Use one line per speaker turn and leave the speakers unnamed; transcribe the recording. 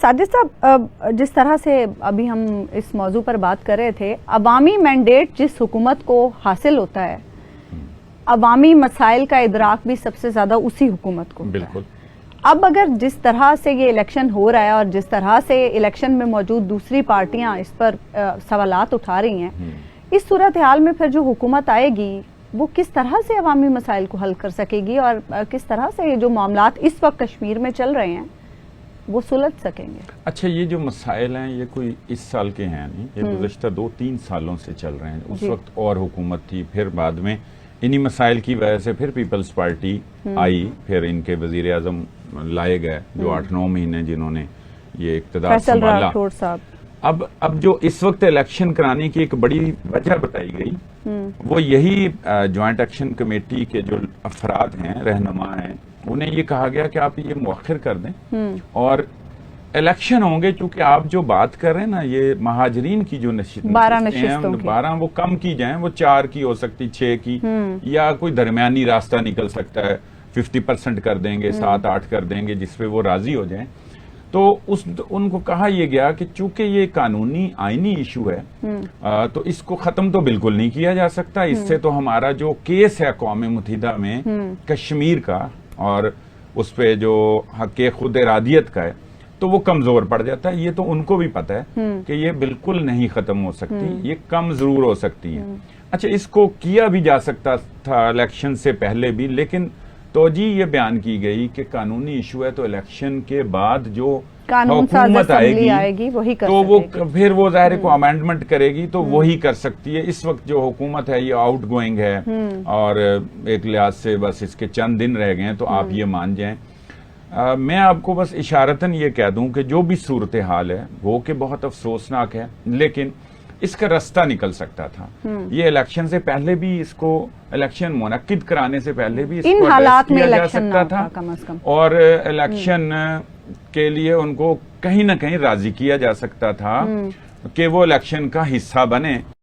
साजिद साहब, जिस तरह से अभी हम इस मौजू पर बात कर रहे थे, अवामी मैंडेट जिस हुकूमत को हासिल होता है, अवामी मसाइल का इदराक भी सबसे ज़्यादा उसी हुकूमत को होता है। अब अगर जिस तरह से ये इलेक्शन हो रहा है और जिस तरह से इलेक्शन में मौजूद दूसरी पार्टियां इस पर सवालात उठा रही हैं, इस सूरत हाल में फिर जो हुकूमत आएगी वो किस तरह से अवामी मसाइल को हल कर सकेगी और किस तरह से जो मामलात इस वक्त कश्मीर में चल रहे हैं वो सुलझ सकेंगे?
अच्छा, ये जो मसाइल हैं ये कोई इस साल के हैं नहीं, ये गुज़श्ता 2-3 सालों से चल रहे हैं। उस वक्त और हुकूमत थी, फिर बाद में इन्हीं मसाइल की वजह से फिर पीपल्स पार्टी आई, फिर इनके वजीर आज़म लाए गए जो 8-9 महीने जिन्होंने ये इक़्तिदार संभाला। अब जो इस वक्त इलेक्शन कराने की एक बड़ी वजह बताई गई वो यही ज्वाइंट एक्शन कमेटी के जो अफराद हैं, रहनुमा हैं, उन्हें ये कहा गया कि आप ये मुअख्खर कर दें और इलेक्शन होंगे। चूंकि आप जो बात कर रहे हैं ना, ये महाजरीन की जो 12 वो कम की जाएं, वो 4 की हो सकती, 6 की, या कोई दरमियानी रास्ता निकल सकता है, 50% कर देंगे, 7-8 कर देंगे, जिसपे वो राजी हो जाएं। तो उनको कहा यह गया कि चूंकि ये कानूनी आईनी इशू है तो इसको खत्म तो बिल्कुल नहीं किया जा सकता। इससे तो हमारा जो केस है कौम मुत्तहिदा में कश्मीर का और उस पे जो हक़ खुद इरादियत का है, तो वो कमजोर पड़ जाता है। ये तो उनको भी पता है कि ये बिल्कुल नहीं खत्म हो सकती, ये कम जरूर हो सकती है। अच्छा, इसको किया भी जा सकता था इलेक्शन से पहले भी, लेकिन तोजी ये बयान की गई कि कानूनी इशू है तो इलेक्शन के बाद जो हुकूमत आएगी वही कर, तो वो फिर वो ज़ाहिर को अमेंडमेंट करेगी तो वही कर सकती है। इस वक्त जो हुकूमत है ये आउट गोइंग है और एक लिहाज से बस इसके चंद दिन रह गए हैं, तो आप ये मान जाएं। मैं आपको बस इशारतन ये कह दूं कि जो भी सूरत हाल है वो कि बहुत अफसोसनाक है, लेकिन इसका रास्ता निकल सकता था। ये इलेक्शन से पहले भी इसको, इलेक्शन मुनक्किद कराने से पहले भी इसको
इन हालात में
किया जा सकता था
कम अज कम,
और इलेक्शन के लिए उनको कहीं ना कहीं राजी किया जा सकता था कि वो इलेक्शन का हिस्सा बने।